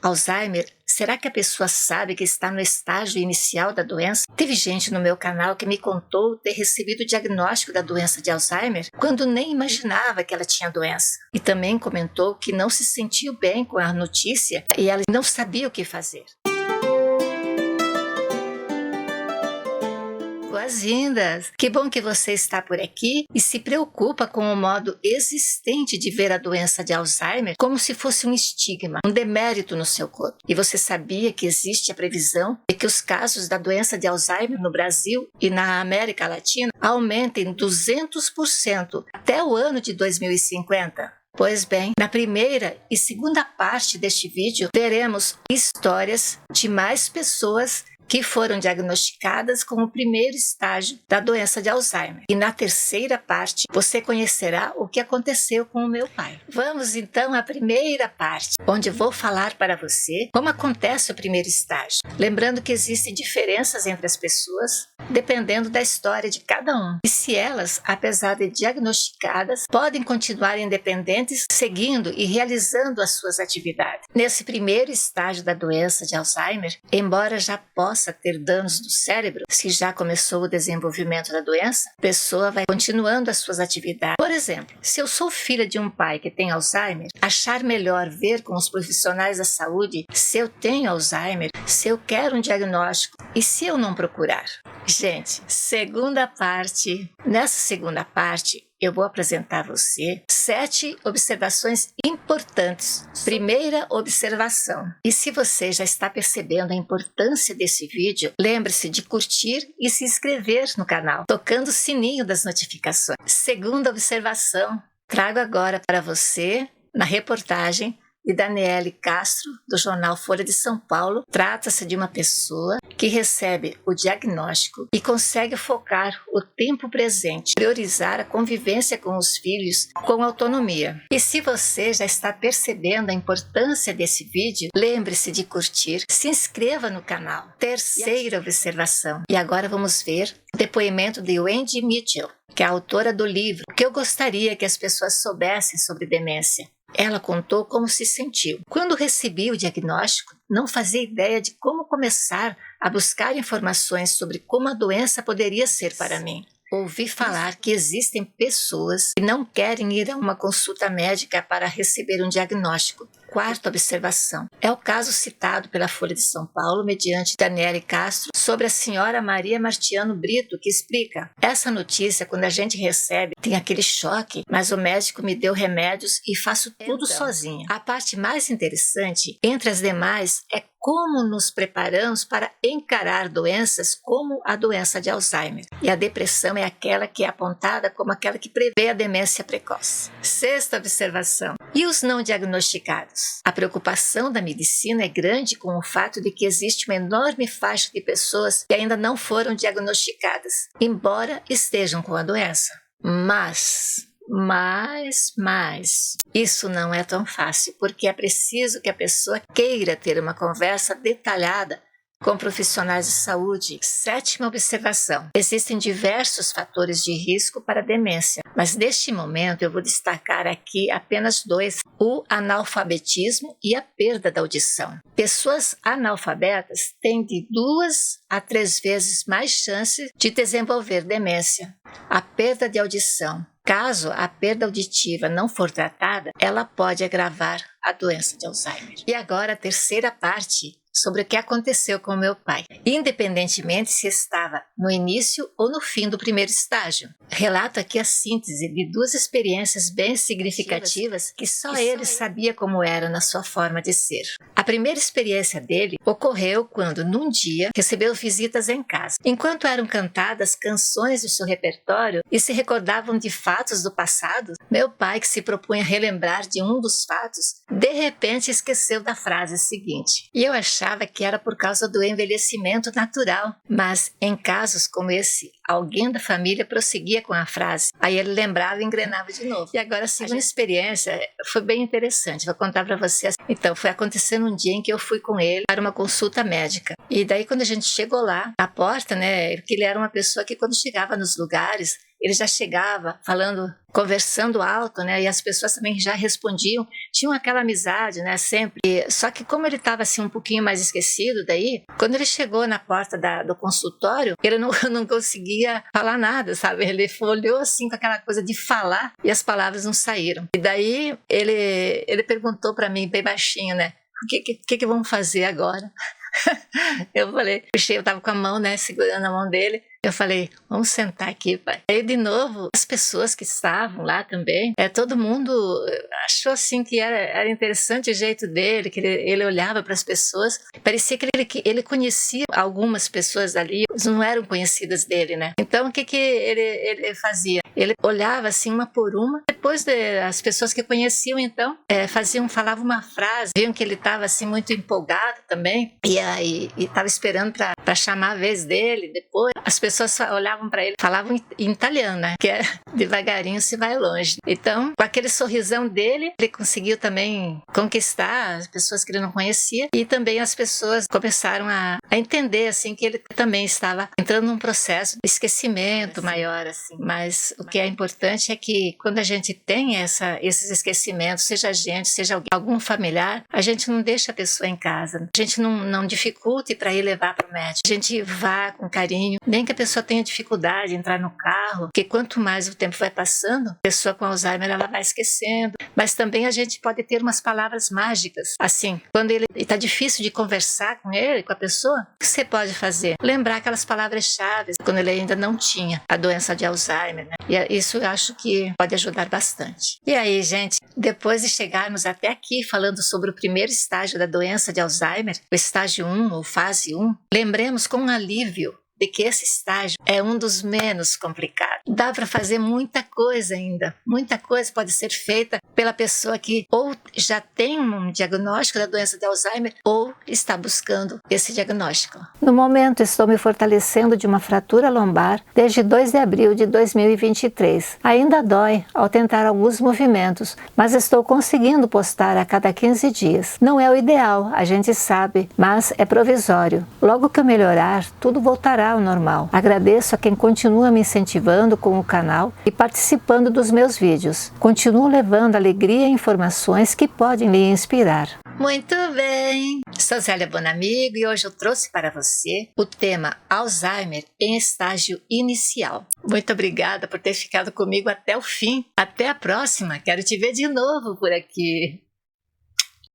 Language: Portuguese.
Alzheimer, será que a pessoa sabe que está no estágio inicial da doença? Teve gente no meu canal que me contou ter recebido o diagnóstico da doença de Alzheimer quando nem imaginava que ela tinha doença. E também comentou que não se sentiu bem com a notícia e ela não sabia o que fazer. Boas-vindas! Que bom que você está por aqui e se preocupa com o modo existente de ver a doença de Alzheimer como se fosse um estigma, um demérito no seu corpo. E você sabia que existe a previsão de que os casos da doença de Alzheimer no Brasil e na América Latina aumentem 200% até o ano de 2050? Pois bem, na primeira e segunda parte deste vídeo, veremos histórias de mais pessoas que foram diagnosticadas com o primeiro estágio da doença de Alzheimer. E na terceira parte, você conhecerá o que aconteceu com o meu pai. Vamos então à primeira parte, onde vou falar para você como acontece o primeiro estágio. Lembrando que existem diferenças entre as pessoas, dependendo da história de cada um. E se elas, apesar de diagnosticadas, podem continuar independentes, seguindo e realizando as suas atividades. Nesse primeiro estágio da doença de Alzheimer, embora já possa ter danos do cérebro, se já começou o desenvolvimento da doença, a pessoa vai continuando as suas atividades. Por exemplo, se eu sou filha de um pai que tem Alzheimer, achar melhor ver com os profissionais da saúde se eu tenho Alzheimer, se eu quero um diagnóstico e se eu não procurar. Gente, segunda parte. Nessa segunda parte, eu vou apresentar a você 7 observações importantes. Primeira observação. E se você já está percebendo a importância desse vídeo, lembre-se de curtir e se inscrever no canal, tocando o sininho das notificações. Segunda observação. Trago agora para você, na reportagem de Daniele Castro, do jornal Folha de São Paulo. Trata-se de uma pessoa que recebe o diagnóstico e consegue focar o tempo presente, priorizar a convivência com os filhos com autonomia. E se você já está percebendo a importância desse vídeo, lembre-se de curtir, se inscreva no canal. Terceira observação. E agora vamos ver o depoimento de Wendy Mitchell, que é a autora do livro O que eu gostaria que as pessoas soubessem sobre demência. Ela contou como se sentiu. Quando recebi o diagnóstico, não fazia ideia de como começar a buscar informações sobre como a doença poderia ser para mim. Ouvi falar que existem pessoas que não querem ir a uma consulta médica para receber um diagnóstico. Quarta observação. É o caso citado pela Folha de São Paulo, mediante Daniele Castro, sobre a senhora Maria Martiano Brito, que explica: essa notícia, quando a gente recebe, tem aquele choque, mas o médico me deu remédios e faço tudo sozinha. A parte mais interessante, entre as demais, é como nos preparamos para encarar doenças como a doença de Alzheimer. E a depressão é aquela que é apontada como aquela que prevê a demência precoce. Sexta observação. E os não diagnosticados? A preocupação da medicina é grande com o fato de que existe uma enorme faixa de pessoas que ainda não foram diagnosticadas, embora estejam com a doença. Mas isso não é tão fácil, porque é preciso que a pessoa queira ter uma conversa detalhada com profissionais de saúde. Sétima observação. Existem diversos fatores de risco para a demência, mas neste momento eu vou destacar aqui apenas 2, o analfabetismo e a perda da audição. Pessoas analfabetas têm de 2 a 3 vezes mais chance de desenvolver demência. A perda de audição. Caso a perda auditiva não for tratada, ela pode agravar a doença de Alzheimer. E agora a terceira parte, sobre o que aconteceu com meu pai, independentemente se estava no início ou no fim do primeiro estágio. Relato aqui a síntese de 2 experiências bem significativas que só ele sabia como era na sua forma de ser. A primeira experiência dele ocorreu quando, num dia, recebeu visitas em casa. Enquanto eram cantadas canções do seu repertório e se recordavam de fatos do passado, meu pai, que se propunha relembrar de um dos fatos, de repente esqueceu da frase seguinte. E eu achava que era por causa do envelhecimento natural, mas em casos como esse, alguém da família prosseguia com a frase. Aí ele lembrava e engrenava de novo. E agora a segunda experiência foi bem interessante, vou contar para vocês. Então, foi acontecendo um dia em que eu fui com ele para uma consulta médica. E daí quando a gente chegou lá, na porta, porque ele era uma pessoa que quando chegava nos lugares, ele já chegava falando, conversando alto, né? E as pessoas também já respondiam, tinham aquela amizade, né? Sempre. Só que como ele estava assim um pouquinho mais esquecido daí, quando ele chegou na porta do consultório, ele não conseguia falar nada, sabe? Ele olhou assim com aquela coisa de falar e as palavras não saíram. E daí ele perguntou para mim bem baixinho, né? O que vamos fazer agora? Eu falei, puxei, eu tava com a mão, né, segurando a mão dele. Eu falei, vamos sentar aqui, pai. Aí, de novo, as pessoas que estavam lá também, todo mundo achou assim que era interessante o jeito dele, que ele olhava para as pessoas. Parecia que ele conhecia algumas pessoas ali, não eram conhecidas dele, né? Então, o que ele fazia? Ele olhava assim uma por uma. Depois as pessoas que conheciam, então, falavam uma frase, viam que ele estava assim muito empolgado também, e aí estava esperando para chamar a vez dele. Depois, as pessoas olhavam para ele, falavam em italiano, né? Que é devagarinho se vai longe. Então, com aquele sorrisão dele, ele conseguiu também conquistar as pessoas que ele não conhecia, e também as pessoas começaram a entender assim que ele também estava entrando num processo de esquecimento maior, assim. Mas o que é importante é que quando a gente tem esses esquecimentos, seja a gente, seja algum familiar, a gente não deixa a pessoa em casa, a gente não dificulte para ir levar para o médico, a gente vá com carinho, nem que a pessoa tenha dificuldade de entrar no carro, porque quanto mais o tempo vai passando, a pessoa com Alzheimer ela vai esquecendo. Mas também a gente pode ter umas palavras mágicas, assim, quando ele está difícil de conversar com ele, com a pessoa, o que você pode fazer? Lembrar aquelas palavras-chave, quando ele ainda não tinha a doença de Alzheimer, né? E isso eu acho que pode ajudar bastante. E aí, gente, depois de chegarmos até aqui falando sobre o primeiro estágio da doença de Alzheimer, o estágio 1 ou fase 1, lembremos com alívio de que esse estágio é um dos menos complicados. Dá para fazer muita coisa ainda. Muita coisa pode ser feita pela pessoa que ou já tem um diagnóstico da doença de Alzheimer ou está buscando esse diagnóstico. No momento, estou me fortalecendo de uma fratura lombar desde 2 de abril de 2023. Ainda dói ao tentar alguns movimentos, mas estou conseguindo postar a cada 15 dias. Não é o ideal, a gente sabe, mas é provisório. Logo que eu melhorar, tudo voltará ao normal. Agradeço a quem continua me incentivando com o canal e participando dos meus vídeos. Continuo levando alegria e informações que podem lhe inspirar. Muito bem! Sou Zélia Bonamigo e hoje eu trouxe para você o tema Alzheimer em estágio inicial. Muito obrigada por ter ficado comigo até o fim. Até a próxima! Quero te ver de novo por aqui!